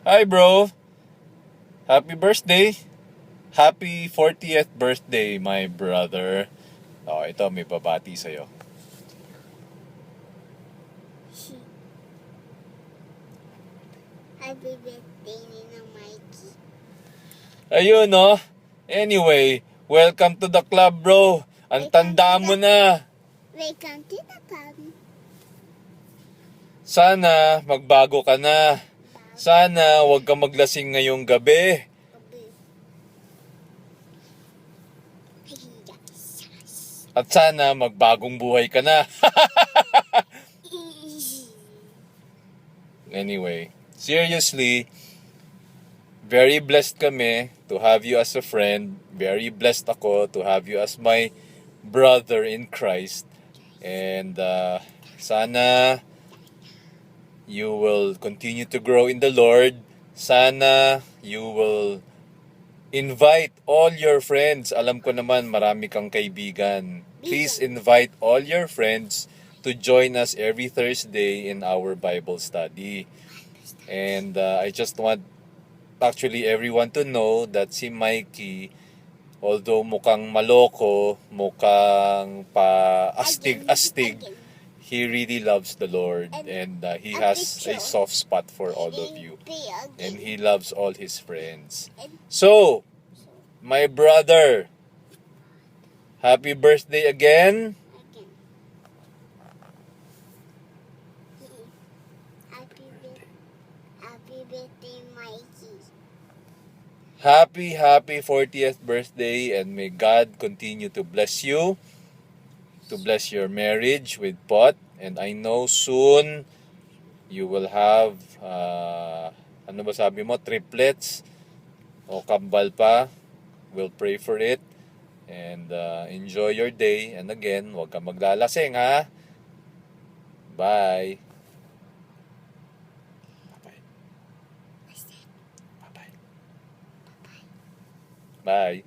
Hi bro! Happy birthday! Happy 40th birthday, my brother. Oh, ito may babati sa'yo. Happy birthday, Ninang Mikey. Ayun no. Anyway, welcome to the club bro. Ang tanda mo na. Welcome to the club. Sana magbago ka na. Sana huwag ka maglasing ngayong gabi. At sana magbagong buhay ka na. Anyway, seriously, very blessed kami to have you as a friend. Very blessed ako to have you as my brother in Christ. And sana you will continue to grow in the Lord. Sana you will invite all your friends. Alam ko naman marami kang kaibigan. Please invite all your friends to join us every Thursday in our Bible study. And I just want actually everyone to know that si Mikey, although mukhang maloko, mukhang astig, he really loves the Lord, and he has a soft spot for all of you, and he loves all his friends. So, my brother, happy birthday again. Happy birthday, Mikey. Happy 40th birthday, and may God continue to bless you, to bless your marriage with Pot. And I know soon you will have, ano ba sabi mo, triplets o kambal pa. We'll pray for it. And enjoy your day. And again, huwag kang maglalasing ha. Bye. Bye. Bye.